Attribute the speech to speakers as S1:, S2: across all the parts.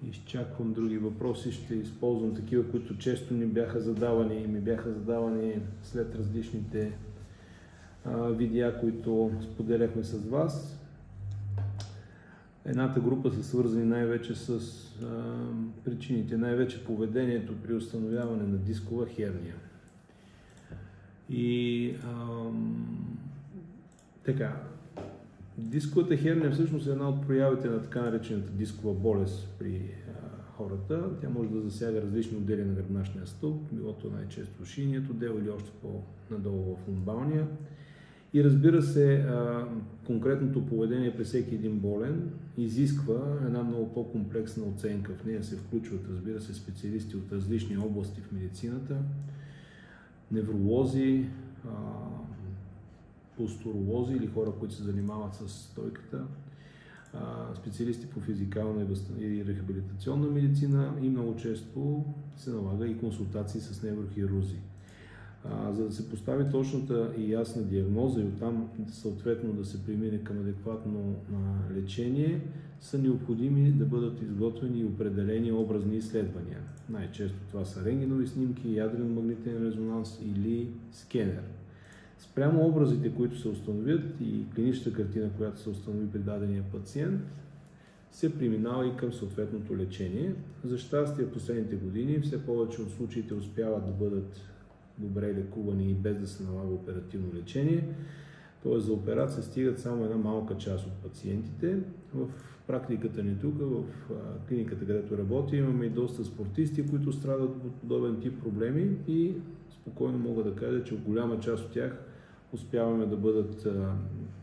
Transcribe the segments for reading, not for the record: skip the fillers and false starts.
S1: изчаквам други въпроси. Ще използвам такива, които често ми бяха задавани след различните видеа, които споделяхме с вас. Едната група са свързани най-вече с причините, най-вече поведението при установяване на дискова херния. И така, дисковата херния всъщност е една от проявите на така наречената дискова болест при хората. Тя може да засяга различни отдели на гръбначния стълб, било то най-често шийният отдел или още по-надолу в лумбалния. И разбира се, конкретното поведение при всеки един болен изисква една много по-комплексна оценка. В нея се включват, разбира се, специалисти от различни области в медицината, невролози, постуролози или хора, които се занимават с стойката, специалисти по физикална и рехабилитационна медицина и много често се налага и консултации с неврохирурзи. За да се постави точната и ясна диагноза и оттам съответно да се премине към адекватно лечение, са необходими да бъдат изготвени и определени образни изследвания. Най-често това са рентгенови снимки, ядрен магнитен резонанс или скенер. Спрямо образите, които се установят и клиничната картина, която се установи при дадения пациент, се преминава и към съответното лечение. За щастие в последните години все повече от случаите успяват да бъдат добре лекувани и без да се налага оперативно лечение. Т.е. за операция стигат само една малка част от пациентите. В практиката ни тук, в клиниката, където работя, имаме и доста спортисти, които страдат от подобен тип проблеми и спокойно мога да кажа, че голяма част от тях успяваме да бъдат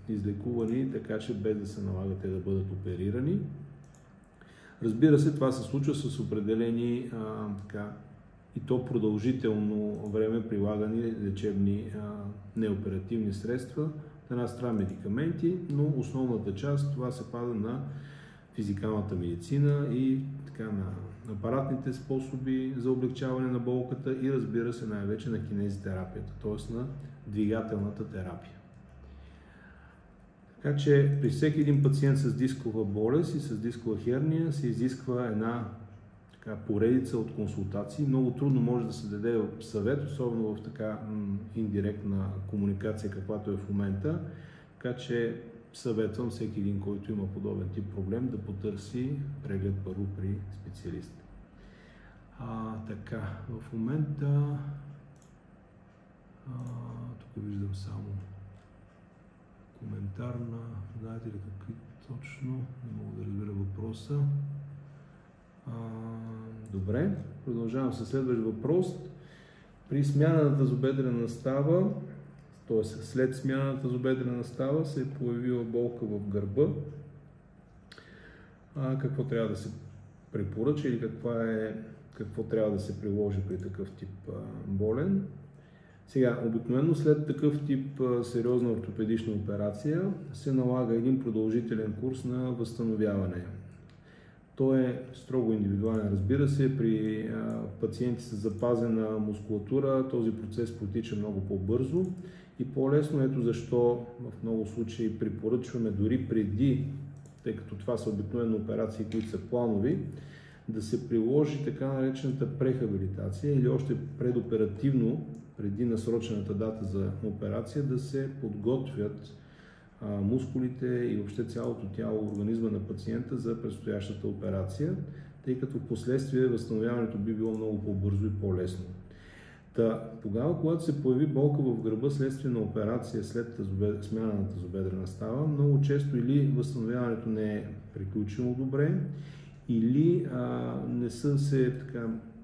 S1: излекувани, така че без да се налага те да бъдат оперирани. Разбира се, това се случва с определени и то продължително време прилагани лечебни неоперативни средства. От една страна медикаменти, но основната част това се пада на физикалната медицина и на апаратните способи за облегчаване на болката и разбира се най-вече на кинезитерапията, т.е. на двигателната терапия. Така че при всеки един пациент с дискова болест и с дискова херния се изисква една поредица от консултации. Много трудно може да се даде съвет, особено в така индиректна комуникация, каквато е в момента. Така че съветвам всеки един, който има подобен тип проблем, да потърси преглед първо при специалист. Така, в момента тук виждам само коментар на, знаете ли какви точно, не мога да разбера въпроса. Добре, продължавам със следващ въпрос. При смяна на тазобедрена става, т.е. след смяна на тазобедрена става, се е появила болка в гърба. Какво трябва да се препоръча или какво трябва да се приложи при такъв тип болен? Сега, обикновено след такъв тип сериозна ортопедична операция се налага един продължителен курс на възстановяване. Той е строго индивидуален, разбира се. При пациенти с запазена мускулатура този процес протича много по-бързо и по-лесно. Ето защо в много случаи препоръчваме дори преди, тъй като това са обикновено операции, които са планови, да се приложи така наречената прехабилитация или още предоперативно, преди насрочената дата за операция, да се подготвят мускулите и въобще цялото тяло, организма на пациента за предстоящата операция, тъй като в последствие възстановяването би било много по-бързо и по-лесно. Тогава, когато се появи болка в гърба следствие на операция след смяна на тазобедрена става, много често или възстановяването не е приключило добре, или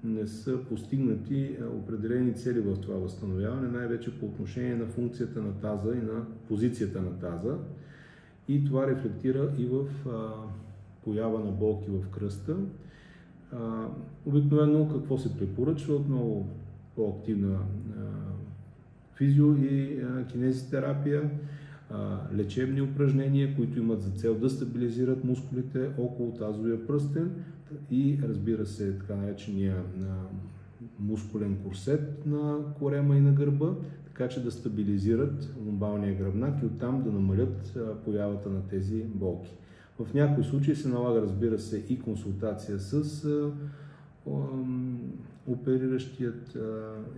S1: не са постигнати определени цели в това възстановяване, най-вече по отношение на функцията на таза и на позицията на таза. И това рефлектира и в поява на болки в кръста. Обикновено какво се препоръчва? Отново по-активна физио и кинезитерапия, лечебни упражнения, които имат за цел да стабилизират мускулите около тазовия пръстен и разбира се така наречения мускулен курсет на корема и на гърба, така че да стабилизират лумбалния гръбнак и оттам да намалят появата на тези болки. В някои случаи се налага, разбира се, и консултация с опериращият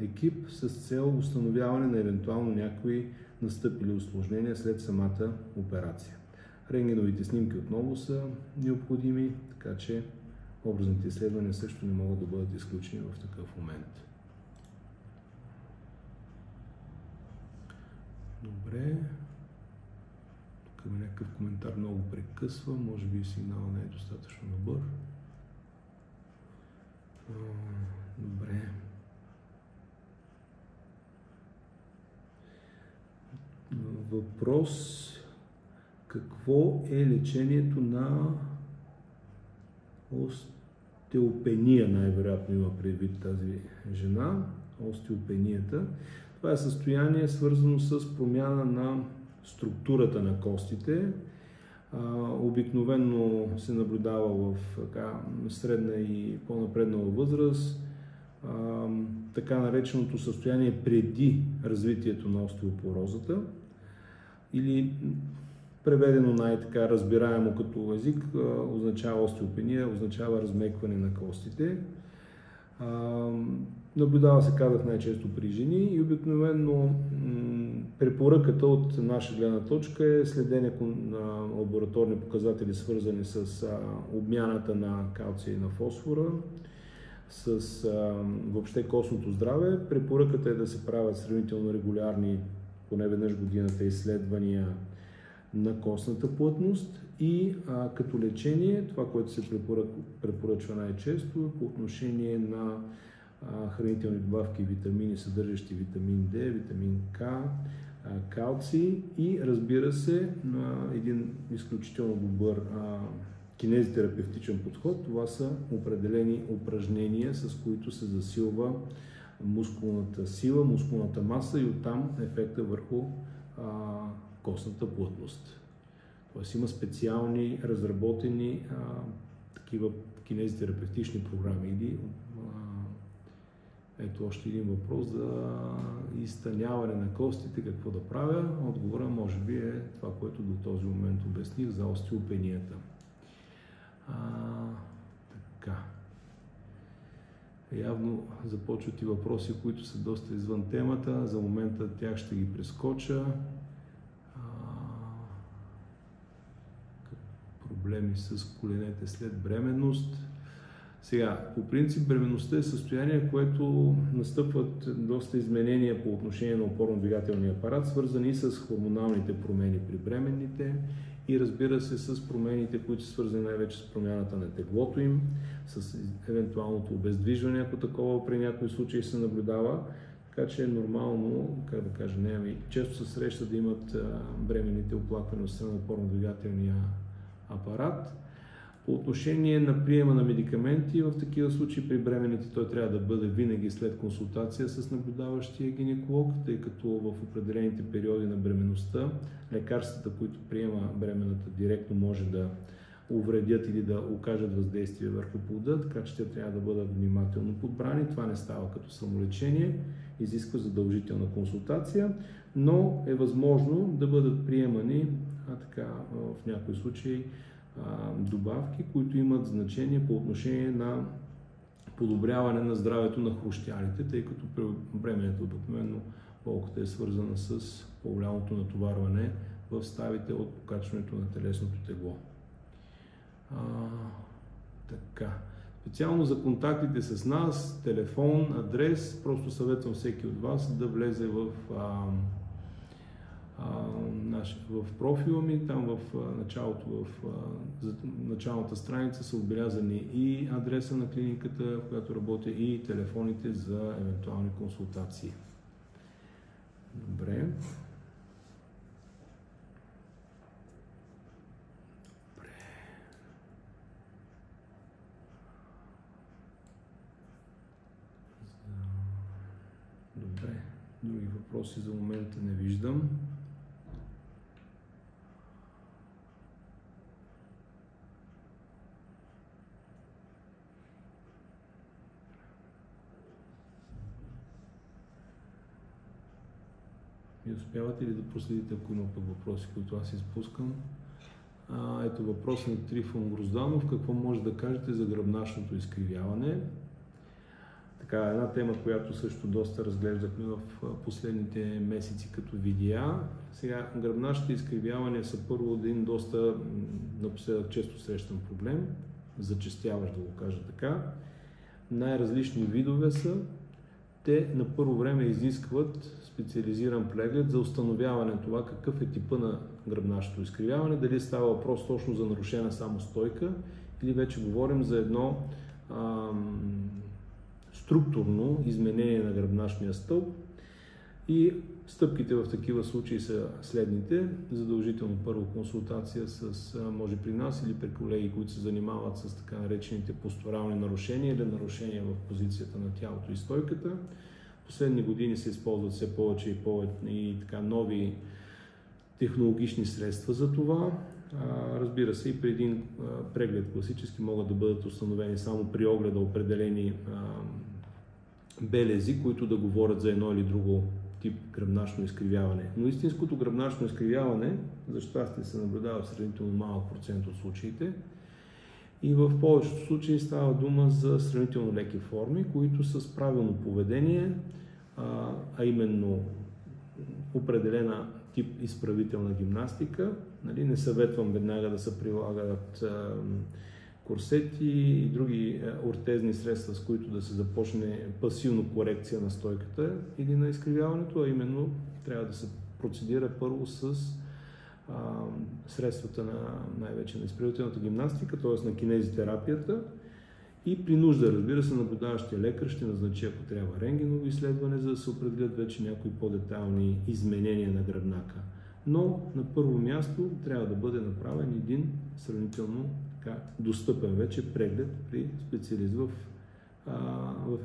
S1: екип с цел установяване на евентуално някои настъпили усложнения след самата операция. Рентгеновите снимки отново са необходими, така че образните изследвания също не могат да бъдат изключени в такъв момент. Добре. Тук има някакъв коментар, много прекъсва, може би сигналът не е достатъчно добър. Добре. Въпрос: какво е лечението на остеопения? Най-вероятно има предвид тази жена. Остеопенията. Това е състояние, свързано с промяна на структурата на костите. Обикновено се наблюдава в средна и по-напреднала възраст. Така нареченото състояние преди развитието на остеопорозата, или преведено най-така разбираемо като език, означава остеопения, означава размекване на костите. Наблюдава се, казах, най-често при жени и обикновено препоръката от наша гледна точка е следене на лабораторни показатели, свързани с обмяната на калция и на фосфора, с въобще костното здраве. Препоръката е да се правят сравнително регулярни, поне веднъж годината, изследвания на костната плътност и като лечение, това, което се препоръчва най-често по отношение на хранителни добавки, витамини, съдържащи витамин D, витамин К, калций и, разбира се, един изключително добър кинезитерапевтичен подход. Това са определени упражнения, с които се засилва мускулната сила, мускулната маса и оттам ефекта върху костната плътност. Тоест има специални разработени такива кинезитерапевтични програми. Или ето още един въпрос за изтъняване на костите, какво да правя. Отговора може би е това, което до този момент обясних за остеопенията. Така. Явно започват и въпроси, които са доста извън темата. За момента тях ще ги прескоча. Проблеми с коленете след бременност. Сега, по принцип, бременността е състояние, което настъпват доста изменения по отношение на опорно-двигателния апарат, свързани с хормоналните промени при бременните и, разбира се, с промените, които са свързани най-вече с промяната на теглото им, с евентуалното обездвижване, ако такова при някои случаи се наблюдава. Така че е нормално, как да кажа, често се среща да имат бременните оплаквания от страна на опорно-двигателния апарат. По отношение на приема на медикаменти, в такива случаи при бременните той трябва да бъде винаги след консултация с наблюдаващия гинеколог, тъй като в определените периоди на бременността лекарствата, които приема бременната, директно може да увредят или да окажат въздействие върху плода, така че те трябва да бъдат внимателно подбрани. Това не става като самолечение, изисква задължителна консултация, но е възможно да бъдат приемани в някои случаи добавки, които имат значение по отношение на подобряване на здравето на хрущялите, тъй като при бременето обикновено болката е свързана с по-голямото натоварване в ставите от покачването на телесното тегло. Така. Специално за контактите с нас, телефон, адрес, просто съветвам всеки от вас да влезе в профила ми, там в началото, в началната страница са отбелязани и адреса на клиниката, в която работя, и телефоните за евентуални консултации. Добре. Добре. Други въпроси за момента не виждам. И успявате ли да проследите, ако има пък въпроси, които аз изпускам? Ето въпрос на Трифон Грозданов. Какво може да кажете за гръбначното изкривяване? Така, една тема, която също доста разглеждахме в последните месеци като видеа. Сега, гръбначните изкривявания са първо един доста напоследък често срещан проблем, зачестяващ, да го кажа така. Най-различни видове са. Те на първо време изискват специализиран преглед за установяване на това какъв е типа на гръбначното изкривяване, дали става въпрос точно за нарушена само стойка или вече говорим за едно структурно изменение на гръбначния стълб. И стъпките в такива случаи са следните. Задължително първо консултация може при нас или при колеги, които се занимават с така наречените постурални нарушения или нарушения в позицията на тялото и стойката. Последни години се използват все повече и повече и така нови технологични средства за това. Разбира се, и при един преглед класически могат да бъдат установени само при огледа определени белези, които да говорят за едно или друго тип гръбначно изкривяване. Но истинското гръбначно изкривяване, за щастие, се наблюдава в сравнително малък процент от случаите. И в повечето случаи става дума за сравнително леки форми, които с правилно поведение, а именно определена тип изправителна гимнастика. Не съветвам веднага да се прилагат курсети и други ортезни средства, с които да се започне пасивно корекция на стойката или на изкривяването, а именно трябва да се процедира първо с средствата най-вече на изправителната гимнастика, т.е. на кинезитерапията, и при нужда, разбира се, наблюдаващия лекар ще назначи, ако трябва, рентгеново изследване, за да се определят вече някои по-детайлни изменения на гръбнака. Но на първо място трябва да бъде направен един сравнително достъпен вече преглед при специалист. В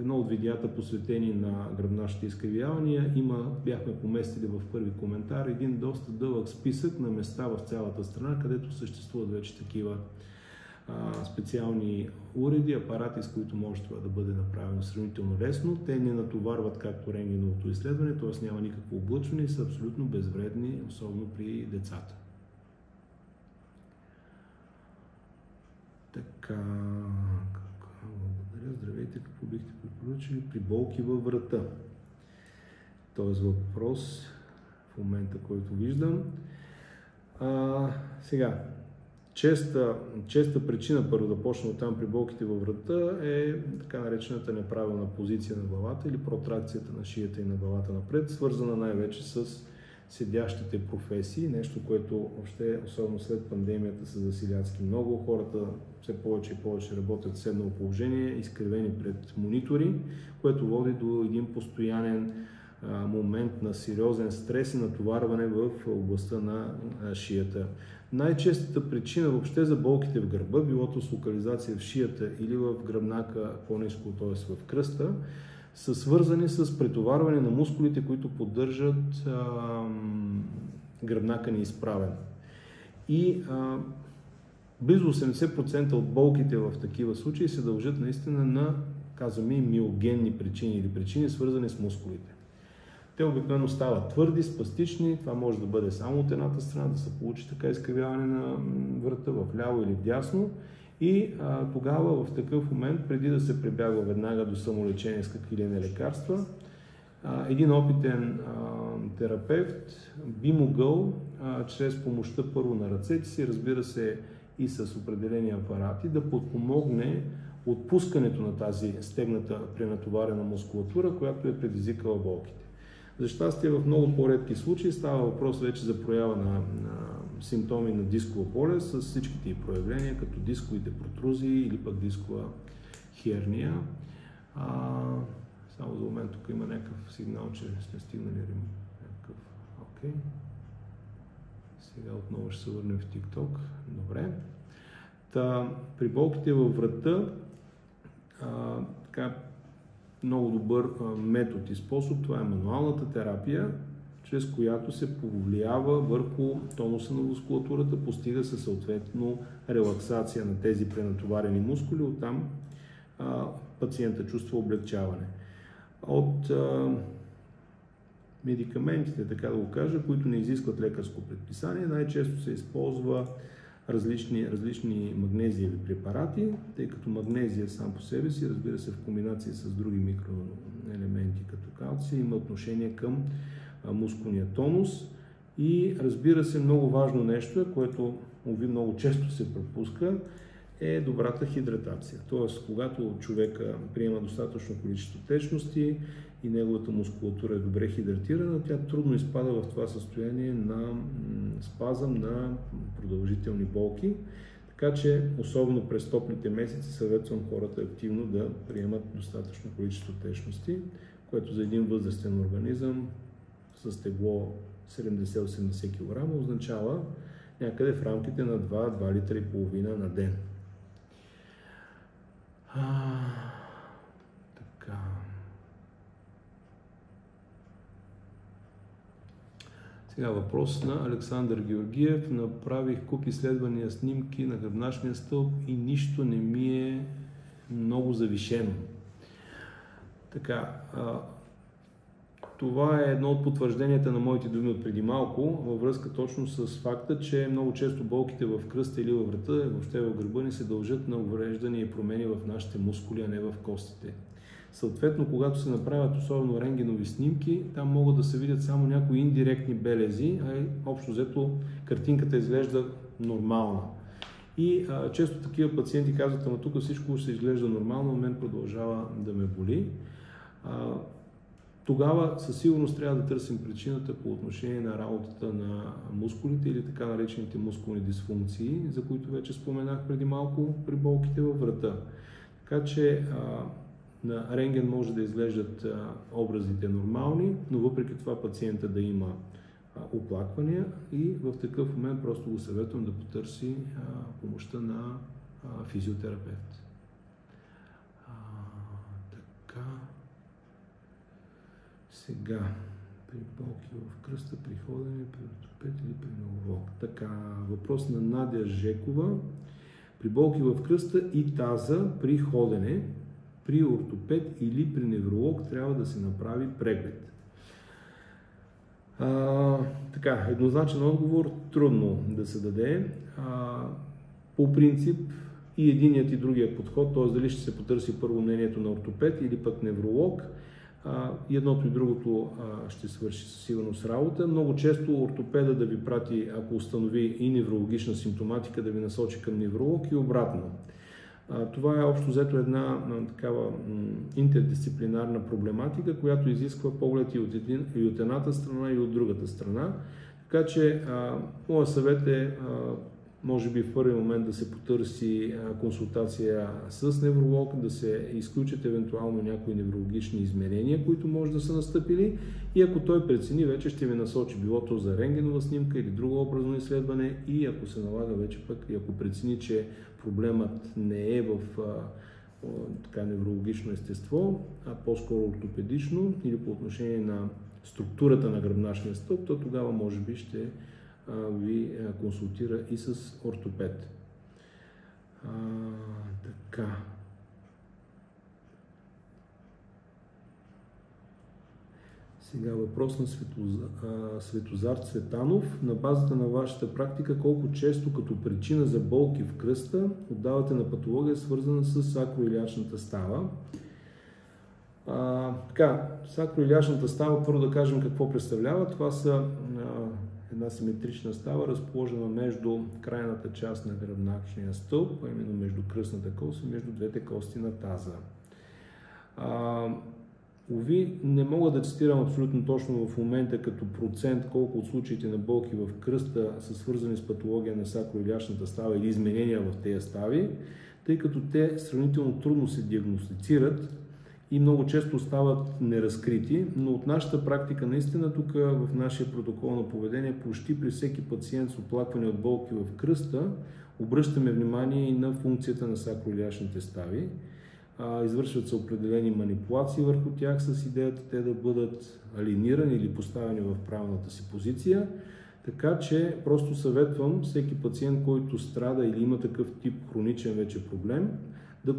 S1: едно от видеята, посветени на гръбначните изкривявания, бяхме поместили в първи коментар един доста дълъг списък на места в цялата страна, където съществуват вече такива специални уреди, апарати, с които може това да бъде направено сравнително лесно. Те не натоварват както рентгеновото изследване, т.е. няма никакво облъчване и са абсолютно безвредни, особено при децата. Така, благодаря, здравейте, какво бихте препоръчали при болки във врата? Тоест въпрос в момента, който виждам. Сега, честа причина, първо да почна от там при болките във врата, е така наречената неправилна позиция на главата или протракцията на шията и на главата напред, свързана най-вече с седящите професии, нещо, което въобще, особено след пандемията, са засилятски много. Хората все повече и повече работят в седнало положение, изкривени пред монитори, което води до един постоянен момент на сериозен стрес и натоварване в областта на шията. Най-честата причина въобще за болките в гърба, билото с локализация в шията или в гръбнака по-ниско, т.е. в кръста, са свързани с претоварване на мускулите, които поддържат гръбнака ни изправен. И близо 80% от болките в такива случаи се дължат наистина на, казваме, миогенни причини или причини, свързани с мускулите. Те обикновено стават твърди, спастични, това може да бъде само от едната страна, да се получи така изкривяване на врата в ляво или в дясно. И тогава в такъв момент, преди да се прибягва веднага до самолечение с какви ли не лекарства, един опитен терапевт би могъл чрез помощта първо на ръцете си, разбира се и с определени апарати, да подпомогне отпускането на тази стегната пренатоварена мускулатура, която е предизвикала болките. За щастие, в много по-редки случаи става въпрос вече за проява на симптоми на дискова болест с всичките й проявления, като дисковите протрузии или пък дискова херния. Само за момент тук има някакъв сигнал, че сме стигнали някакъв. Окей. Сега отново ще се върнем в TikTok. Добре. При болките във врата много добър метод и способ, това е мануалната терапия, чрез която се повлиява върху тонуса на мускулатурата, постига се съответно релаксация на тези пренатоварени мускули, оттам пациента чувства облегчаване. От медикаментите, така да го кажа, които не изискват лекарско предписание, най-често се използва различни магнезиеви препарати, тъй като магнезия сам по себе си, разбира се, в комбинация с други микроелементи като калций, има отношение към мускулния тонус. И разбира се, много важно нещо, което много често се пропуска, е добрата хидратация. Тоест, когато човека приема достатъчно количество течности и неговата мускулатура е добре хидратирана, тя трудно изпада в това състояние на спазъм, на продължителни болки. Така че, особено през топлите месеци, съветвам хората активно да приемат достатъчно количество течности, което за един възрастен организъм с тегло 70-80 кг означава някъде в рамките на 2 литра и половина на ден. Така. Сега въпрос на Александър Георгиев. Направих куп изследвания, снимки на гръбначния стълб и нищо не ми е много завишено. Така, това е едно от потвържденията на моите думи от преди малко, във връзка точно с факта, че много често болките в кръста или във врата, въобще в гърба ни се дължат на увреждания и промени в нашите мускули, а не в костите. Съответно, когато се направят особено рентгенови снимки, там могат да се видят само някои индиректни белези, а общо взето картинката изглежда нормална. И често такива пациенти казват, ама тук всичко ще изглежда нормално, но мен продължава да ме боли. Тогава със сигурност трябва да търсим причината по отношение на работата на мускулите или така наречените мускулни дисфункции, за които вече споменах преди малко при болките във врата. Така че на рентген може да изглеждат образите нормални, но въпреки това пациента да има оплаквания и в такъв момент просто го съветвам да потърси помощта на физиотерапевт. Така. Сега, при болки в кръста, при ходене, при ортопед или при невролог. Така, въпрос на Надя Жекова. При болки в кръста и таза, при ходене, при ортопед или при невролог трябва да се направи преглед. Така, еднозначен отговор трудно да се даде. По принцип и единият и другия подход, т.е. дали ще се потърси първо мнението на ортопед или пък невролог, и едното и другото ще свърши със сигурност работа. Много често ортопеда да ви прати, ако установи и неврологична симптоматика, да ви насочи към невролог и обратно. Това е общо взето една такава интердисциплинарна проблематика, която изисква поглед и от едната страна и от другата страна. Така че моят съвет е може би в първи момент да се потърси консултация с невролог, да се изключат евентуално някои неврологични изменения, които може да са настъпили, и ако той прецени, вече ще ви насочи било то за рентгенова снимка или друго образно изследване, и ако се налага вече пък, и ако прецени, че проблемът не е в така неврологично естество, а по-скоро ортопедично или по отношение на структурата на гръбначния стълб, то тогава може би ще ви консултира и с ортопед. Така. Сега въпрос на Светозар Цветанов. На базата на вашата практика, колко често като причина за болки в кръста отдавате на патология, свързана с сакроилиачната става? Така, сакроилиачната става, първо да кажем какво представлява. Това са една симетрична става, разположена между крайната част на гръбначния стълб, а именно между кръстната кост и между двете кости на таза. Уви, не мога да цитирам абсолютно точно в момента като процент колко от случаите на болки в кръста са свързани с патология на сакроилиачната става или изменения в тези стави, тъй като те сравнително трудно се диагностицират и много често остават неразкрити, но от нашата практика наистина тук в нашия протокол на поведение почти при всеки пациент с оплакване от болки в кръста обръщаме внимание и на функцията на сакроилиачните стави. Извършват се определени манипулации върху тях с идеята те да бъдат алинирани или поставени в правилната си позиция. Така че просто съветвам всеки пациент, който страда или има такъв тип хроничен вече проблем, да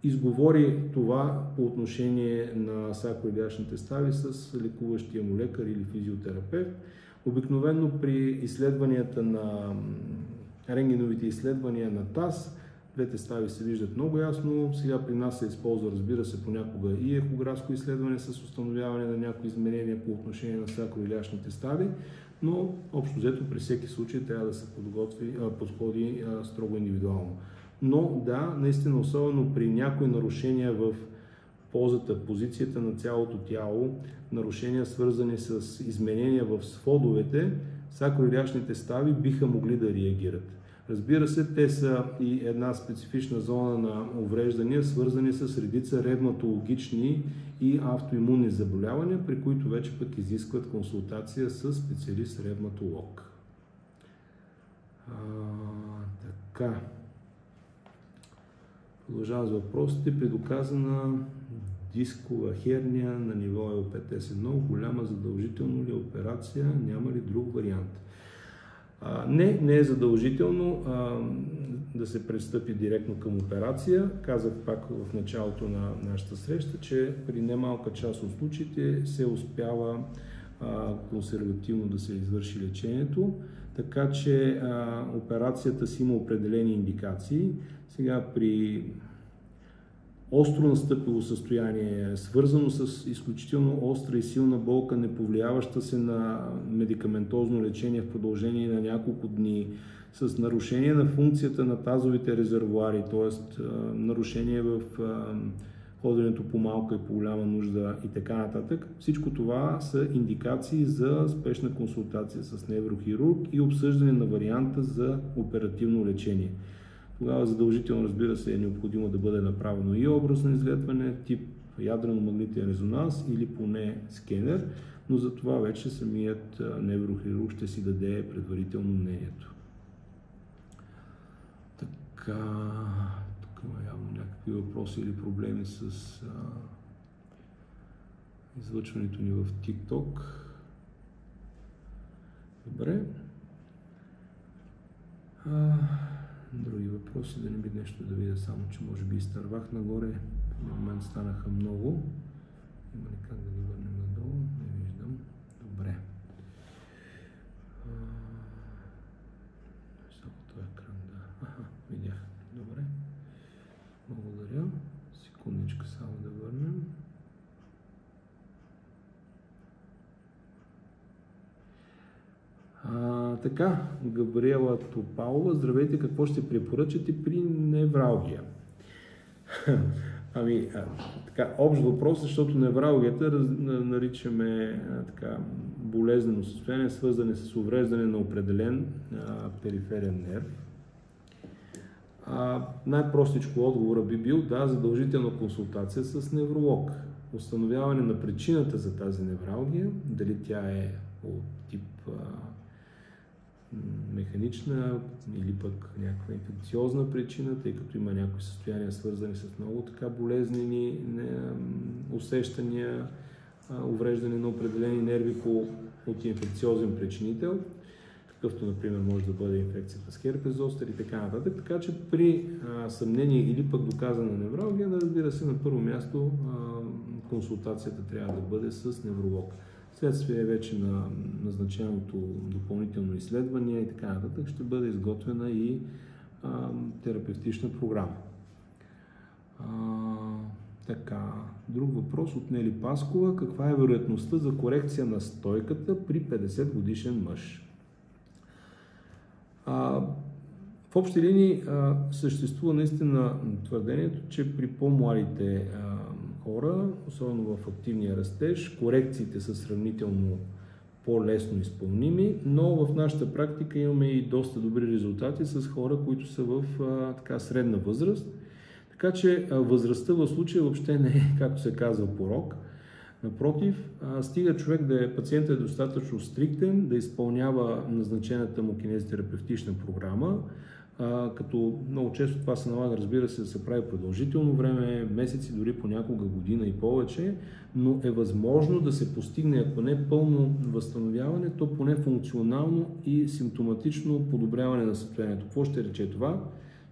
S1: изговори това по отношение на сакроилиачните стави с лекуващия му лекар или физиотерапевт. Обикновено при изследванията на рентгеновите изследвания на ТАС. Двете стави се виждат много ясно. Сега при нас се използва, разбира се, понякога и ехографско изследване с установяване на някои изменения по отношение на сакроилиачните стави, но общо взето при всеки случай трябва да се подходи строго индивидуално. Но да, наистина, особено при някои нарушения в позата, позицията на цялото тяло, нарушения свързани с изменения в сводовете, сакроилиачните стави биха могли да реагират. Разбира се, те са и една специфична зона на увреждания, свързани с редица ревматологични и автоимунни заболявания, при които вече пък изискват консултация с специалист-ревматолог. Така. Продължавам с въпросите. При доказана дискова херния на ниво ЛПТ е много голяма, задължително ли операция, няма ли друг вариант? Не е задължително да се пристъпи директно към операция. Казах пак в началото на нашата среща, че при немалка част от случаите се успява консервативно да се извърши лечението, така че операцията си има определени индикации. Сега при остро настъпило състояние, свързано с изключително остра и силна болка, не повлияваща се на медикаментозно лечение в продължение на няколко дни, с нарушение на функцията на тазовите резервоари, т.е. нарушение в ходенето по малка и по голяма нужда и така нататък. Всичко това са индикации за спешна консултация с неврохирург и обсъждане на варианта за оперативно лечение. Тогава задължително, разбира се, е необходимо да бъде направено и образно изследване, тип ядрено-магнитен резонанс или поне скенер, но за това вече самият неврохирург ще си даде предварително мнението. Така, тук има явно някакви въпроси или проблеми с излъчването ни в TikTok. Добре. Други въпроси, да не би нещо да видя, само че може би изтървах нагоре. В момент станаха много. Има ли как да ги върнем надолу? Не виждам. Добре. Само този екран, да. Видях. Добре. Благодаря. Секундичка само да върнем. Така, Габриела Топалова, здравейте, какво ще препоръчате при невралгия? Така, общ въпрос, защото невралгията наричаме така болезнено състояние, свързане с увреждане на определен периферен нерв. Най-простичко отговора би бил да, задължителна консултация с невролог. Установяване на причината за тази невралгия, дали тя е от тип механична или пък някаква инфекциозна причина, тъй като има някои състояния свързани с много така болезнени усещания, увреждане на определени нерви от инфекциозен причинител, какъвто например може да бъде инфекцията с херпес зостер и така нататък. Така че при съмнение или пък доказана невралгия, разбира се, на първо място консултацията трябва да бъде с невролог. Следствие вече на назначеното допълнително изследване и така нататък ще бъде изготвена и терапевтична програма. Така, друг въпрос от Нели Паскова. Каква е вероятността за корекция на стойката при 50 годишен мъж? В общи линии съществува наистина твърдението, че при по-младите хора, особено в активния растеж, корекциите са сравнително по-лесно изпълними, но в нашата практика имаме и доста добри резултати с хора, които са в средна възраст. Така че възрастта в случая въобще не е, както се казва, порок. Напротив, стига човек пациентът е достатъчно стриктен, да изпълнява назначената му кинезитерапевтична програма, като много често това се налага, разбира се, да се прави продължително време, месеци, дори понякога година и повече, но е възможно да се постигне, ако не пълно възстановяване, то поне функционално и симптоматично подобряване на състоянието. Какво ще рече това?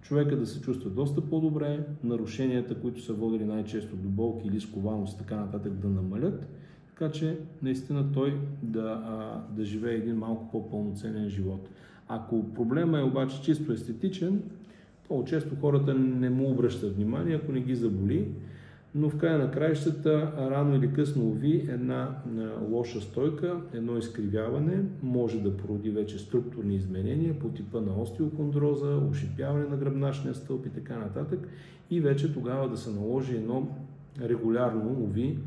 S1: Човека да се чувства доста по-добре, нарушенията, които са водили най-често до болки или скованост и така нататък, да намалят, така че наистина той да живее един малко по-пълноценен живот. Ако проблема е обаче чисто естетичен, много често хората не му обръщат внимание, ако не ги заболи, но в края на краищата, рано или късно уви, една лоша стойка, едно изкривяване може да породи вече структурни изменения по типа на остеохондроза, ушипяване на гръбначния стълб и така нататък, и вече тогава да се наложи едно регулярно уви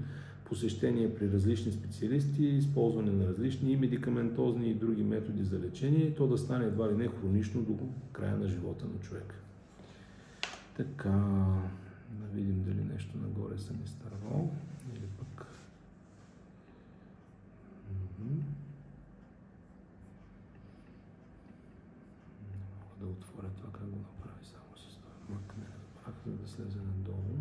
S1: посещение при различни специалисти, използване на различни и медикаментозни и други методи за лечение, и то да стане едва ли не хронично до края на живота на човека. Така, да видим дали нещо нагоре съм изтървал или пък. Мога да отворя това, как го направи само с това мък, не разбрах, за да слезе надолу.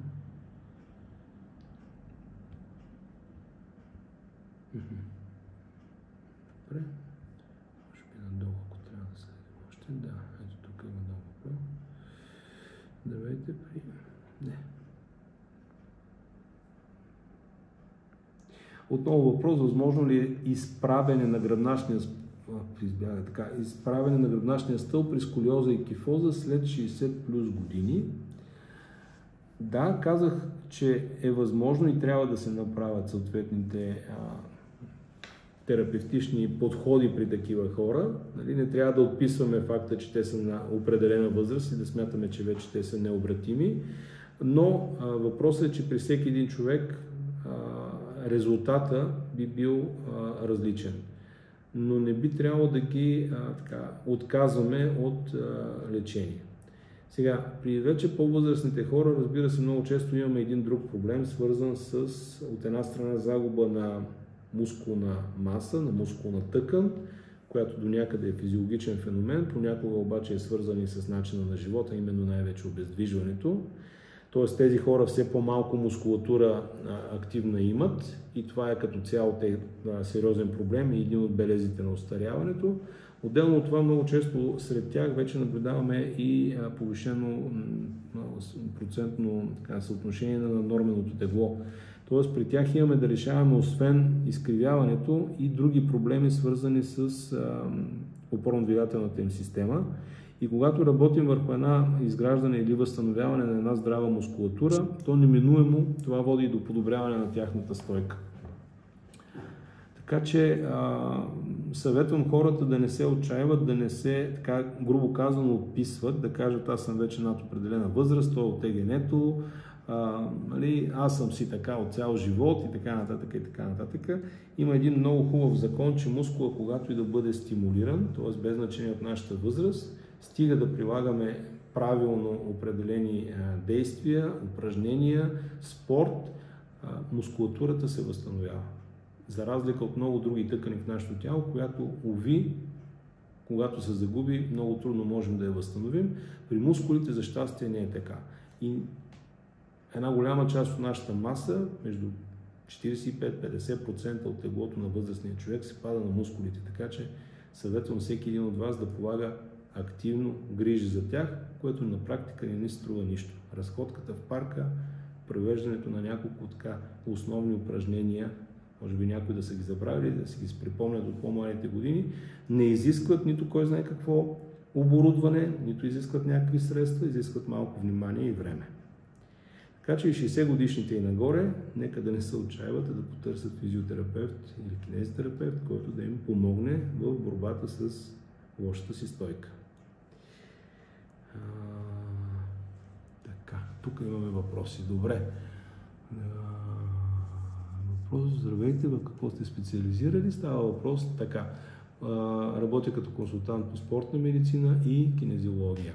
S1: Добре. Може би надолу, ако трябва да следим още. Да, ето тук има много. Давайте при... Не. Отново въпрос, възможно ли е изправене на гръбначния изправене на гръбначния стълб при сколиоза и кифоза след 60 плюс години? Да, казах, че е възможно и трябва да се направят съответните терапевтични подходи при такива хора. Нали? Не трябва да отписваме факта, че те са на определена възраст и да смятаме, че вече те са необратими, но въпросът е, че при всеки един човек резултата би бил различен. Но не би трябвало да ги отказваме от лечение. Сега, при вече по-възрастните хора, разбира се, много често имаме един друг проблем, свързан с, от една страна, загуба на мускулна маса, на мускулна тъкан, която до някъде е физиологичен феномен, понякога обаче е свързан и с начина на живота, именно най-вече обездвижването. Тоест тези хора все по-малко мускулатура активна имат и това е като цяло сериозен проблем и един от белезите на остаряването. Отделно от това, много често сред тях вече наблюдаваме и повишено процентно съотношение на норменото тегло. Тоест при тях имаме да решаваме освен изкривяването и други проблеми, свързани с опорно-двигателната им система. И когато работим върху една изграждане или възстановяване на една здрава мускулатура, то неминуемо това води и до подобряване на тяхната стойка. Така че съветвам хората да не се отчаиват, да не се, така грубо казано, отписват, да кажат: аз съм вече над определена възраст, той е от ЕГН-то, аз съм си така от цял живот и така нататък и така нататък. Има един много хубав закон, че мускула, когато и да бъде стимулиран, т.е. без значение от нашата възраст, стига да прилагаме правилно определени действия, упражнения, спорт, мускулатурата се възстановява. За разлика от много други тъкани в нашето тяло, която, уви, когато се загуби, много трудно можем да я възстановим. При мускулите, за щастие, не е така. И една голяма част от нашата маса, между 45-50% от теглото на възрастния човек, се пада на мускулите. Така че съветвам всеки един от вас да полага активно грижи за тях, което на практика не ни струва нищо. Разходката в парка, провеждането на няколко така основни упражнения, може би някои да са ги забравили, да си ги припомнят от по-малите години, не изискват нито кой знае какво оборудване, нито изискват някакви средства, изискват малко внимание и време. Така че и 60 годишните и нагоре, нека да не се отчаиват, а да потърсят физиотерапевт или кинезитерапевт, който да им помогне в борбата с лошата си стойка. Така, тук имаме въпроси. Добре. Въпрос: здравейте, в какво сте специализирали? Става въпрос така. Работя като консултант по спортна медицина и кинезиология.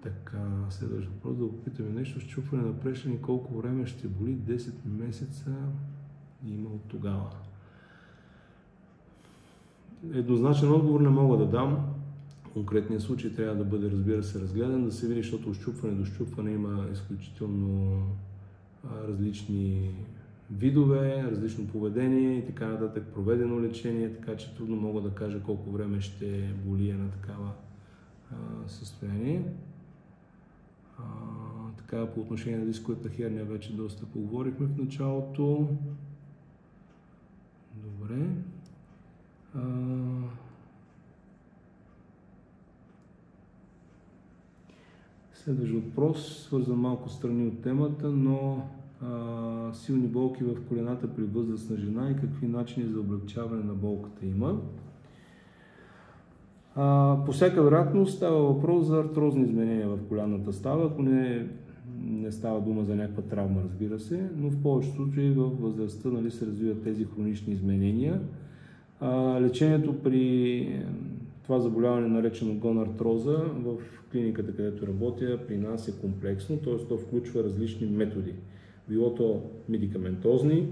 S1: Така, следващ въпрос, да попитаме нещо. Счупване на прешени, колко време ще боли? 10 месеца има от тогава. Еднозначен отговор не мога да дам. Конкретният случай трябва да бъде, разбира се, разгледан, да се види, защото от счупване до счупване има изключително различни видове, различно поведение и така нататък, проведено лечение, така че трудно мога да кажа колко време ще боли на такава състояние. Така, по отношение на дисковата херния вече доста поговорихме в началото. Добре. Следващ въпрос, свързан малко страни от темата, но силни болки в колената при възрастна жена и какви начини за облегчаване на болката има. По всяка вероятност става въпрос за артрозни изменения в коленната става, ако не става дума за някаква травма, разбира се, но в повечето случаи във възрастта се развиват тези хронични изменения. Лечението при това заболяване, наречено гонартроза, в клиниката, където работя, при нас е комплексно, т.е. то включва различни методи. Било то медикаментозни,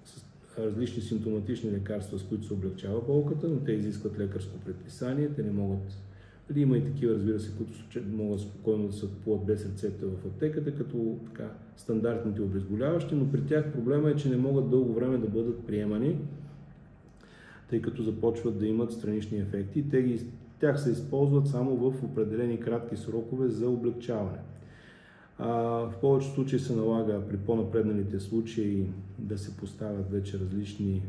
S1: с различни симптоматични лекарства, с които се облегчава болката, но те изискват лекарско предписание, те не могат. Има и такива, разбира се, които могат спокойно да се купуват без рецепта в аптеката, като стандартните обезболяващи, но при тях проблема е, че не могат дълго време да бъдат приемани, тъй като започват да имат странични ефекти. Тях се използват само в определени кратки срокове за облегчаване. В повечето случаи се налага при по-напредналите случаи да се поставят вече различни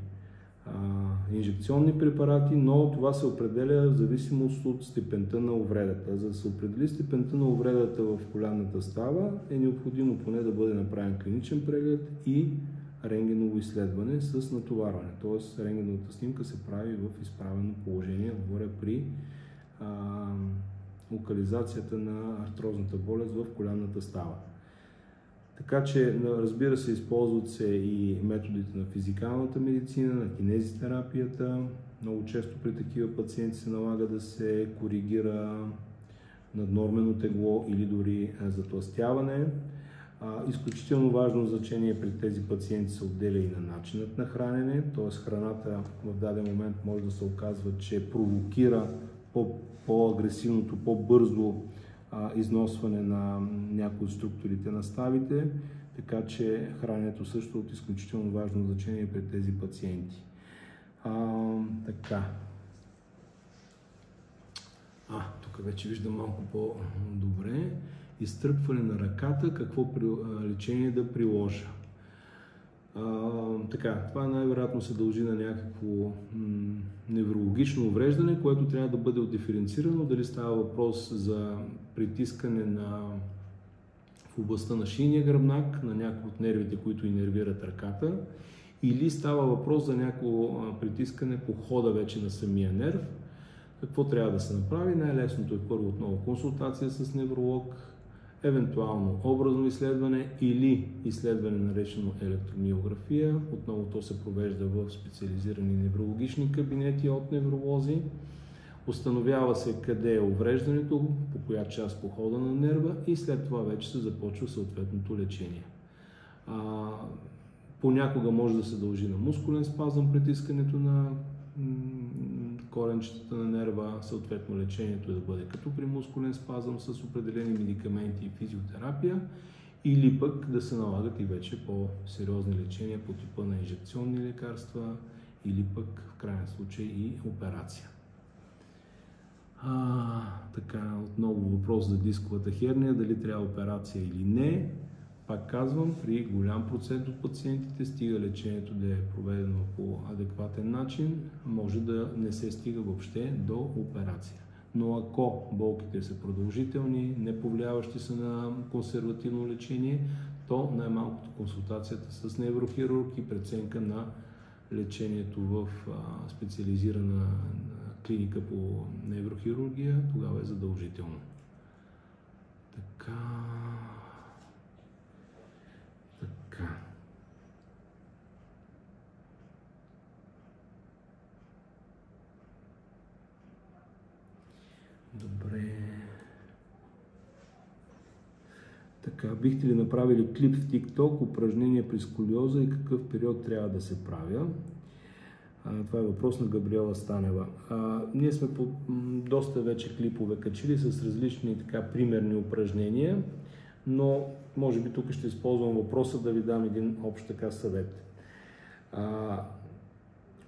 S1: инжекционни препарати, но това се определя в зависимост от степента на увредата. За да се определи степента на увредата в коленната става, е необходимо поне да бъде направен клиничен преглед и рентгеново изследване с натоварване. Тоест рентгеновата снимка се прави в изправено положение, говоря при локализацията на артрозната болест в коленната става. Така че, разбира се, използват се и методите на физикалната медицина, на кинезитерапията. Много често при такива пациенти се налага да се коригира наднормено тегло или дори затлъстяване. Изключително важно значение при тези пациенти се отделя и на начинът на хранене, т.е. храната в даден момент може да се оказва, че провокира по-агресивното, по-бързо износване на някои от структурите на ставите, така че храненето също е от изключително важно значение при тези пациенти. Тук вече виждам малко по-добре. Изтръпване на ръката, какво лечение да приложа. Това най-вероятно се дължи на някакво неврологично увреждане, което трябва да бъде диференцирано, дали става въпрос за притискане в областта на шийния гръбнак, на някои от нервите, които инервират ръката, или става въпрос за някакво притискане по хода вече на самия нерв. Какво трябва да се направи? Най-лесното е първо отново консултация с невролог, евентуално образно изследване или изследване наречено електромиография. Отново то се провежда в специализирани неврологични кабинети от невролози. Установява се къде е увреждането, по коя част по хода на нерва и след това вече се започва съответното лечение. Понякога може да се дължи на мускулен спазъм притискането на коренчетата на нерва, съответно лечението да бъде като при мускулен спазъм с определени медикаменти и физиотерапия, или пък да се налагат и вече по-сериозни лечения по типа на инжекционни лекарства или пък в крайен случай и операция. Отново въпрос за дисковата херния, дали трябва операция или не. Пак казвам, при голям процент от пациентите стига лечението да е проведено по адекватен начин, може да не се стига въобще до операция. Но ако болките са продължителни, не повлияващи се на консервативно лечение, то най-малкото консултацията с неврохирург и преценка на лечението в специализирана клиника по неврохирургия тогава е задължително. Добре. Бихте ли направили клип в TikTok, упражнения при сколиоза и какъв период трябва да се правя? Това е въпрос на Габриела Станева. Ние сме по доста вече клипове качили с различни примерни упражнения, но може би тук ще използвам въпроса да ви дам един общ съвет.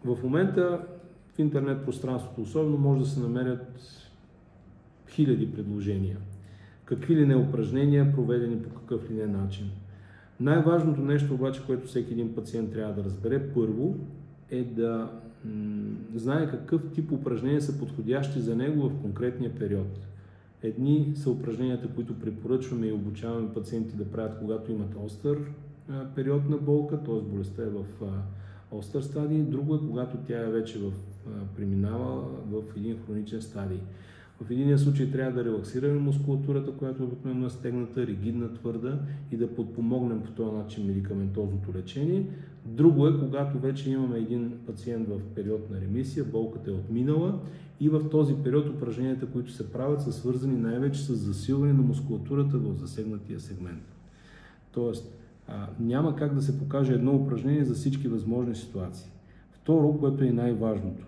S1: В момента в интернет пространството особено може да се намерят хиляди предложения. Какви ли не упражнения, проведени по какъв ли не начин. Най-важното нещо обаче, което всеки един пациент трябва да разбере първо, е да знае какъв тип упражнения са подходящи за него в конкретния период. Едни са упражненията, които препоръчваме и обучаваме пациенти да правят, когато имат остър период на болка, т.е. болестта е в остър стадий. Друго е, когато тя е вече преминава в един хроничен стадий. В единия случай трябва да релаксираме мускулатурата, която обикновено е стегната, ригидна, твърда и да подпомогнем по този начин медикаментозното лечение. Друго е, когато вече имаме един пациент в период на ремисия, болката е отминала и в този период упражненията, които се правят, са свързани най-вече с засилване на мускулатурата в засегнатия сегмент. Тоест, няма как да се покаже едно упражнение за всички възможни ситуации. Второ, което е най-важното.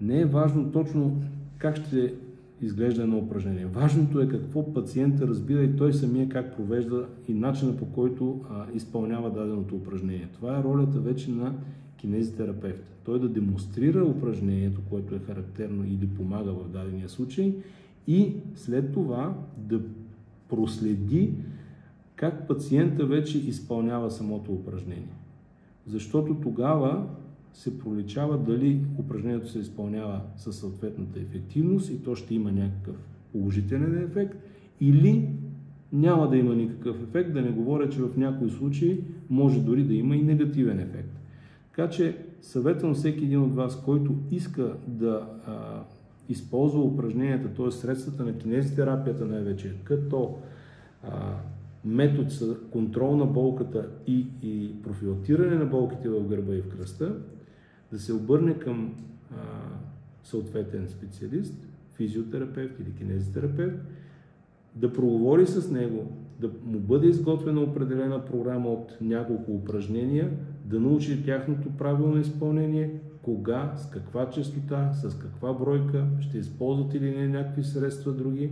S1: Не е важно точно как ще изглежда едно упражнение. Важното е какво пациента разбира и той самия как провежда и начина, по който изпълнява даденото упражнение. Това е ролята вече на кинезитерапевта. Той да демонстрира упражнението, което е характерно или помага в дадения случай и след това да проследи как пациента вече изпълнява самото упражнение. Защото тогава се проличава дали упражнението се изпълнява със съответната ефективност и то ще има някакъв положителен ефект или няма да има никакъв ефект, да не говоря, че в някои случаи може дори да има и негативен ефект. Така че съветвам всеки един от вас, който иска да използва упражненията, т.е. средствата на кинезитерапията най-вече, като метод за контрол на болката и профилактиране на болките в гърба и в кръста, да се обърне към съответен специалист, физиотерапевт или кинезитерапевт, да проговори с него, да му бъде изготвена определена програма от няколко упражнения, да научи тяхното правилно изпълнение, кога, с каква честота, с каква бройка, ще използват или не някакви средства други,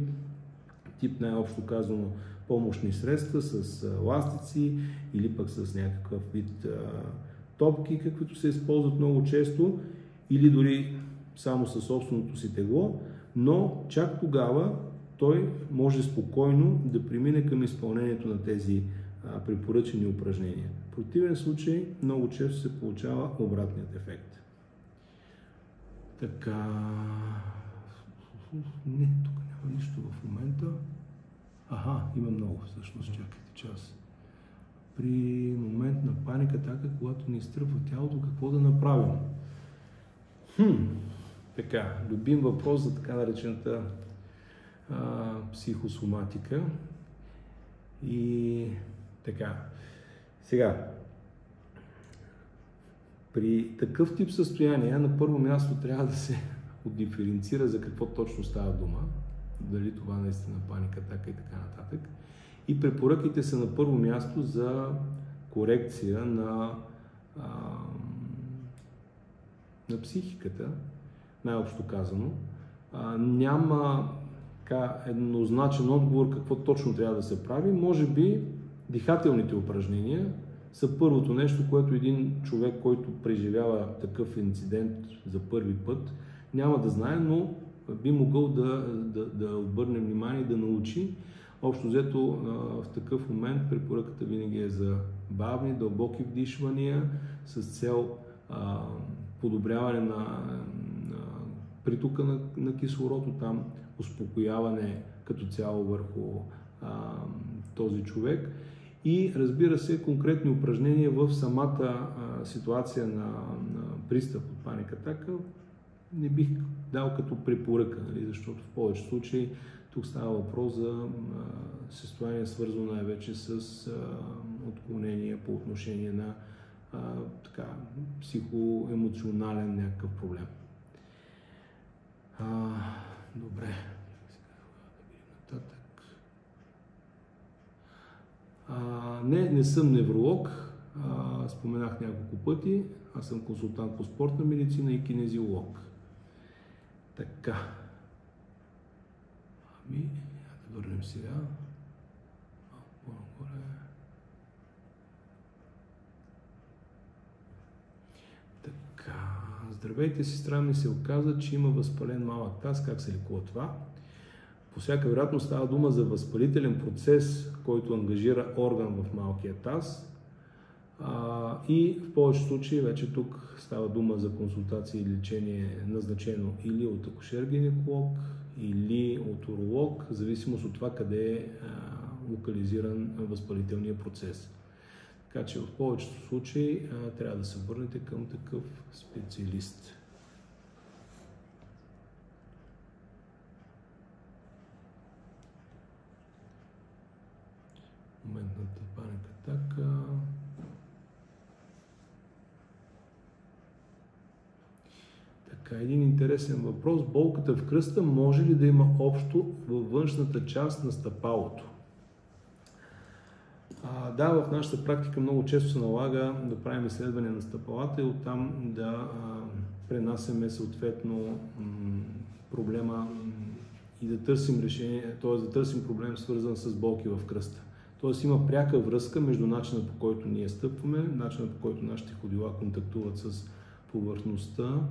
S1: тип най-общо казано помощни средства с ластици или пък с някакъв вид топки, каквито се използват много често, или дори само със собственото си тегло, но чак тогава той може спокойно да премине към изпълнението на тези препоръчени упражнения. В противен случай много често се получава обратният ефект. Така... Не, тук няма нищо в момента. Има много всъщност, чакайте час. При момент на паника, така, когато ни изтръпва тялото, какво да направим? Така, любим въпрос за така наречената психосоматика. И така, сега, при такъв тип състояние, на първо място трябва да се отдиференцира за какво точно става дума, дали това наистина паника, атака и така нататък. И препоръките са на първо място за корекция на психиката, най-общо казано. Няма еднозначен отговор какво точно трябва да се прави. Може би дихателните упражнения са първото нещо, което един човек, който преживява такъв инцидент за първи път, няма да знае, но би могъл да обърне внимание и да научи. Общо взето в такъв момент препоръката винаги е за бавни, дълбоки вдишвания с цел подобряване на притока на кислород, оттам успокояване като цяло върху този човек и разбира се конкретни упражнения в самата ситуация на пристъп от паника атака не бих дал като препоръка, нали, защото в повечето случаи тук става въпрос за състояние свързано най-вече с отклонение по отношение на психоемоционален някакъв проблем. Добре. Не съм невролог, споменах няколко пъти, аз съм консултант по спортна медицина и кинезиолог. Така. Да върнем сега. По-нагоре. Така. Здравейте, сестра ми се оказа, че има възпален малък таз. Как се лекува това? По всяка вероятност става дума за възпалителен процес, който ангажира орган в малкия таз. И в повечето случаи вече тук става дума за консултация и лечение назначено или от акушер-гинеколог, или от уролог, в зависимост от това къде е локализиран възпалителния процес. Така че в повечето случаи трябва да се обърнете към такъв специалист. Моментната паника така. Един интересен въпрос. Болката в кръста може ли да има общо във външната част на стъпалото? Да, в нашата практика много често се налага да правим изследване на стъпалата и оттам да пренасяме съответно проблема и да търсим решение, т.е. да търсим проблем свързан с болки в кръста. Т.е. има пряка връзка между начина, по който ние стъпваме, начина, по който нашите ходила контактуват с повърхността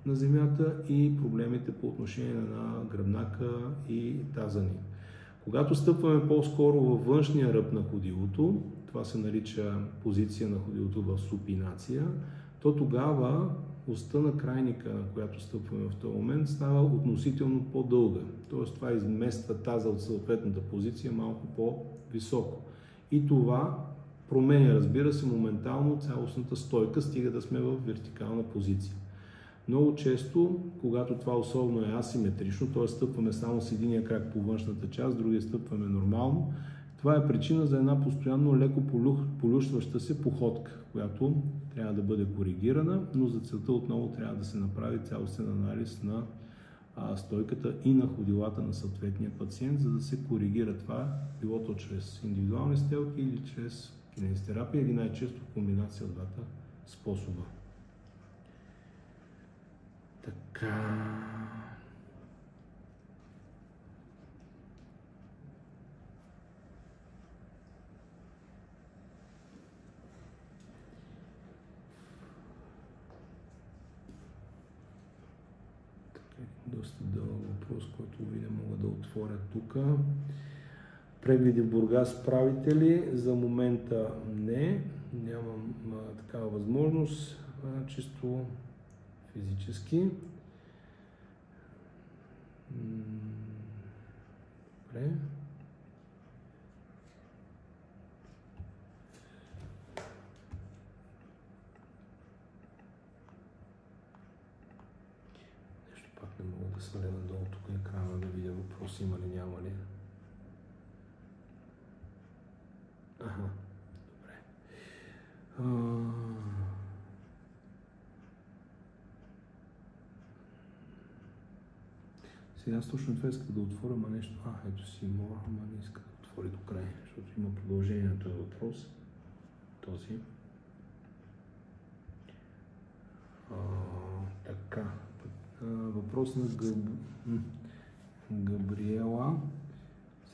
S1: на земята и проблемите по отношение на гръбнака и таза ни. Когато стъпваме по-скоро във външния ръб на ходилото, това се нарича позиция на ходилото в супинация, то тогава оста на крайника, на която стъпваме в този момент, става относително по-дълга. Тоест това измества таза от съответната позиция малко по-високо. И това променя, разбира се, моментално цялостната стойка, стига да сме в вертикална позиция. Много често, когато това особено е асиметрично, т.е. стъпваме само с единия крак по външната част, другия стъпваме нормално, това е причина за една постоянно леко полющваща се походка, която трябва да бъде коригирана, но за целта отново трябва да се направи цялостен анализ на стойката и на ходилата на съответния пациент, за да се коригира това, било то чрез индивидуални стелки или чрез кинезитерапия или най-често в комбинация от двата способа. Така. Доста дълъг въпрос, който ви не мога да отворя тук. Прегледи в Бургас правите ли? За момента не. Нямам такава възможност. Чисто физически. Добре. Нещо пак не мога да сваля надолу тук екрана да видя въпрос има ли, няма ли. Ага, добре. Сега аз точно това исках да отворя, ама нещо... ето си мора, ама не иска да отвори до край, защото има продължение на този въпрос. Този. Така. Въпрос на Габриела.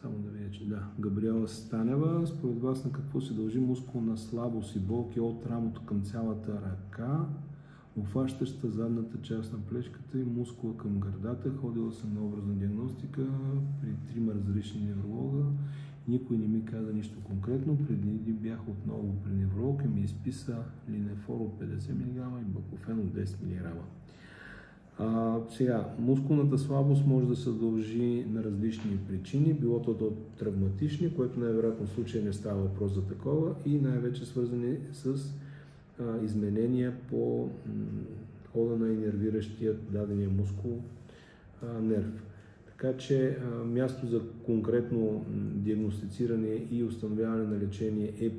S1: Само да видя, че да. Габриела Станева. Според вас на какво се дължи мускулна слабост и болки от рамото към цялата ръка, обхващаща задната част на плешката и мускула към гърдата? Ходила съм на образна диагностика при 3 различни невролога. Никой не ми каза нищо конкретно. Преди бях отново при невролог и ми изписа линефор от 50 мг и бакофен от 10 мг. Сега, мускулната слабост може да се дължи на различни причини, било то до травматични, което най-вероятно в случая не става въпрос за такова, и най-вече свързани с изменения по хода на инервиращия дадения мускул нерв. Така че място за конкретно диагностициране и установяване на лечение е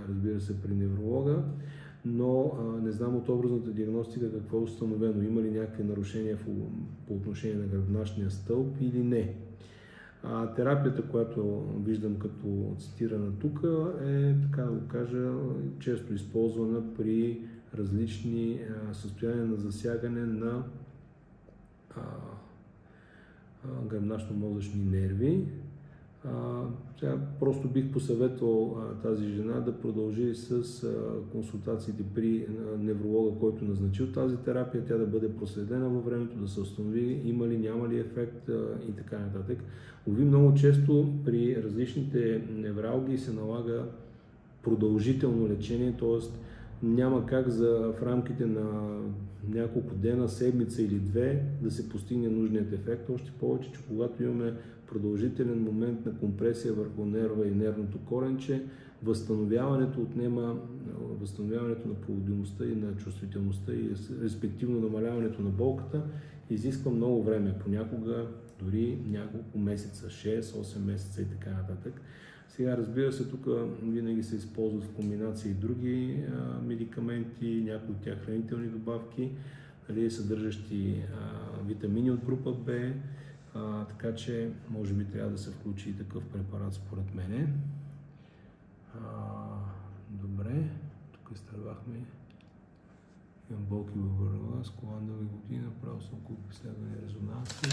S1: разбира се, при невролога, но не знам от образната диагностика какво е установено. Има ли някакви нарушения по отношение на гръбначния стълб или не. Терапията, която виждам като цитирана тук, е, така да го кажа, често използвана при различни състояния на засягане на гръбначно-мозъчни нерви. Сега просто бих посъветвал тази жена да продължи с консултациите при невролога, който назначил тази терапия, тя да бъде проследена във времето, да се установи има ли, няма ли ефект и така нататък. Уви, много често при различните невралгии се налага продължително лечение, т.е. няма как в рамките на няколко дена, седмица или две да се постигне нужният ефект. Още повече, че когато имаме продължителен момент на компресия върху нерва и нервното коренче, възстановяването на проводимостта и на чувствителността и респективно намаляването на болката изисква много време, понякога дори няколко месеца, 6-8 месеца и така нататък. Сега, разбира се, тук винаги се използват в комбинации други медикаменти, някои от тях хранителни добавки, съдържащи витамини от група В, така че може би трябва да се включи и такъв препарат според мене. Добре, тук изтървахме. Имам болки във върва, с колан дълги години, направил съм куп изследване резонанси.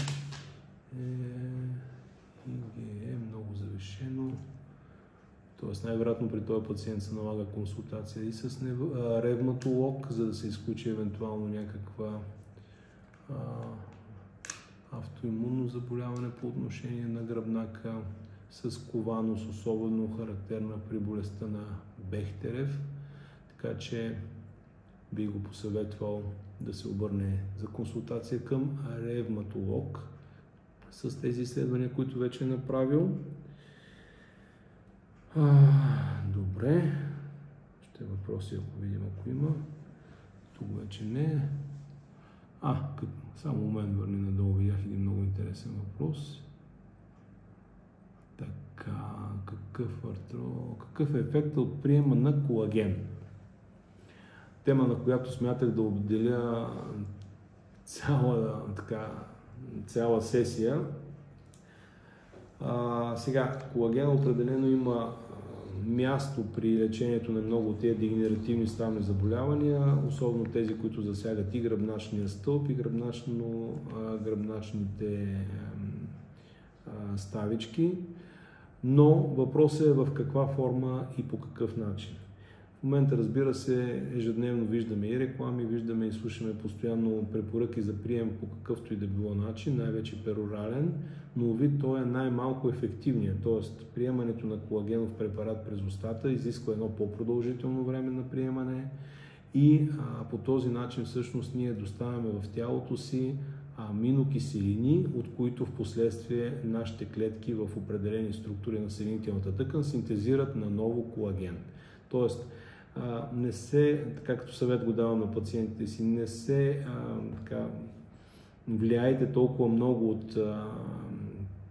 S1: ИГ е много завишено. Тоест най-вероятно при този пациент се налага консултация и с ревматолог, за да се изключи евентуално някаква автоимунно заболяване по отношение на гръбнака с кованост, особено характерна при болестта на Бехтерев. Така че би го посъветвал да се обърне за консултация към ревматолог с тези изследвания, които вече е направил. Добре. Ще въпроси, ако видим, ако има. Тук вече не. Само момент върни надолу, видях един много интересен въпрос. Така, какъв е ефектът от приема на колаген? Тема, на която смятах да отделя цяла сесия. Сега, колаген определено има място при лечението на много от тези дегенеративни ставни заболявания, особено тези, които засягат и гръбначния стълб, и гръбначните ставички. Но въпросът е в каква форма и по какъв начин. В момента, разбира се, ежедневно виждаме и реклами, виждаме и слушаме постоянно препоръки за прием по какъвто и да било начин, най-вече перорален, но вид той е най-малко ефективният. Т.е. приемането на колагенов препарат през устата изисква едно по-продължително време на приемане и по този начин всъщност ние доставяме в тялото си аминокиселини, от които в последствие нашите клетки в определени структури на съединителната тъкан синтезират наново колаген. Тоест, не се, така като съвет го давам на пациентите си, не се влияйте толкова много от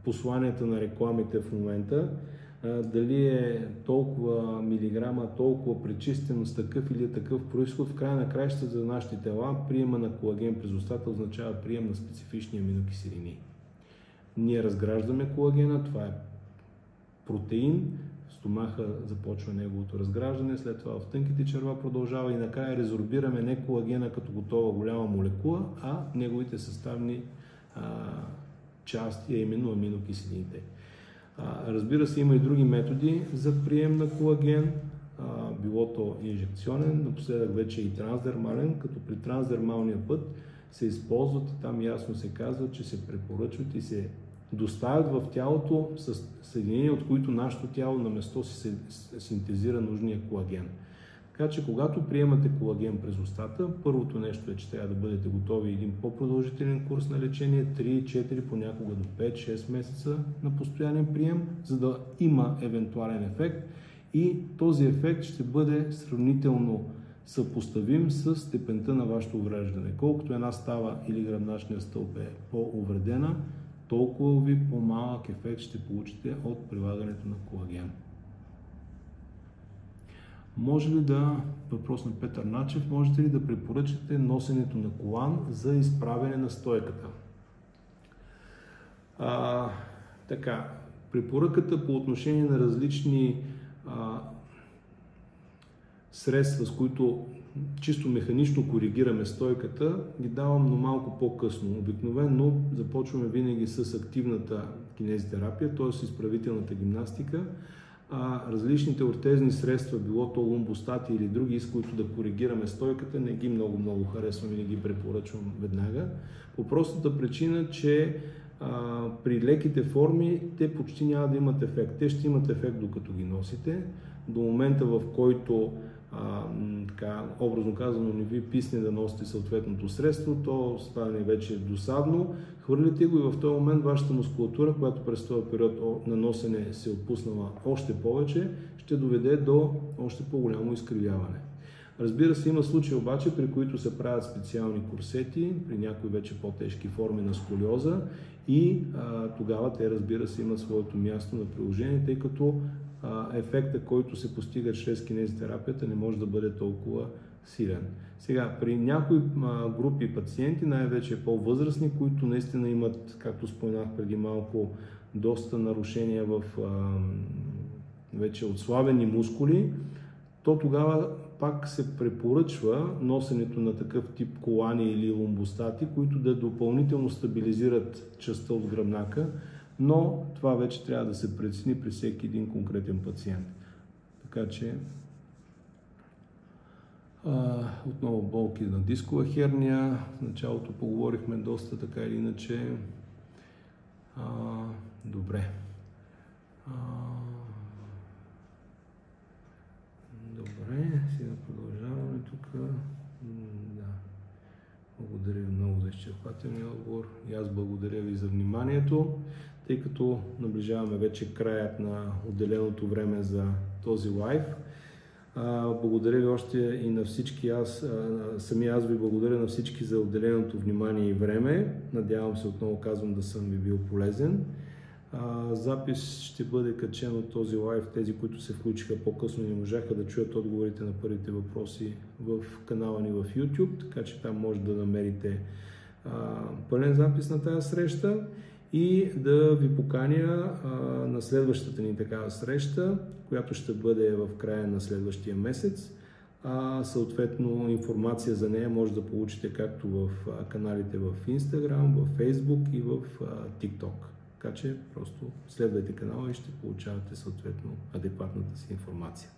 S1: посланията на рекламите в момента, дали е толкова милиграма, толкова пречистено с такъв или такъв произход. В края на краищата за нашите тела приема на колаген през устата означава прием на специфични аминокиселини. Ние разграждаме колагена, това е протеин, в стомаха започва неговото разграждане, след това в тънките черва продължава и накрая резорбираме не колагена като готова голяма молекула, а неговите съставни части, а именно аминокиселините. Разбира се, има и други методи за прием на колаген, било то инжекционен, напоследък вече и трансдермален, като при трансдермалния път се използват и там ясно се казва, че се препоръчват и се доставят в тялото с съединения, от които нашето тяло на место си синтезира нужния колаген. Така че, когато приемате колаген през устата, първото нещо е, че трябва да бъдете готови един по-продължителен курс на лечение, 3-4, понякога до 5-6 месеца на постоянен прием, за да има евентуален ефект и този ефект ще бъде сравнително съпоставим с степента на вашето увреждане. Колкото една става или гръбначния стълб е по-увредена, толкова ви по-малък ефект ще получите от прилагането на колаген. Може ли въпрос на Петър Начев, можете ли да препоръчате носенето на колан за изправяне на стойката? Препоръката по отношение на различни средства, с които чисто механично коригираме стойката, ги давам, но малко по-късно. Обикновено започваме винаги с активната кинезитерапия, т.е. изправителната гимнастика. Различните ортезни средства, било то лумбостати или други, с които да коригираме стойката, не ги много харесвам и не ги препоръчвам веднага. По простата причина, че при леките форми те почти няма да имат ефект. Те ще имат ефект докато ги носите. До момента, в който така, образно казано, не ви писне да носите съответното средство, то стане вече досадно, хвърлите го и в този момент вашата мускулатура, която през този период на носене се отпуснала още повече, ще доведе до още по-голямо изкривяване. Разбира се, има случаи обаче, при които се правят специални курсети, при някои вече по-тежки форми на сколиоза и тогава те, разбира се, имат своето място на приложение, тъй като ефекта, който се постига чрез кинезитерапията, не може да бъде толкова силен. Сега, при някои групи пациенти, най-вече по-възрастни, които наистина имат, както споменах преди малко, доста нарушения в вече отслабени мускули, то тогава пак се препоръчва носенето на такъв тип колани или ломбостати, които да допълнително стабилизират частта от гръбнака, но това вече трябва да се прецени при всеки един конкретен пациент. Така че отново болки на дискова херния. В началото поговорихме доста така или иначе. Добре. Добре, сега продължаваме тук. Да. Благодаря ви много за изчерпателния отговор. И аз благодаря ви за вниманието, тъй като наближаваме вече краят на отделеното време за този лайв. Благодаря ви още и на всички. Аз ви благодаря на всички за отделеното внимание и време. Надявам се, отново казвам, да съм ви бил полезен. Запис ще бъде качен от този лайв. Тези, които се включиха по-късно, не можаха да чуят отговорите на първите въпроси в канала ни в YouTube, така че там може да намерите пълен запис на тази среща и да ви поканя на следващата ни такава среща, която ще бъде в края на следващия месец. Съответно, информация за нея може да получите както в каналите в Instagram, в Facebook и в TikTok. Така че просто следвайте канала и ще получавате съответно адекватната си информация.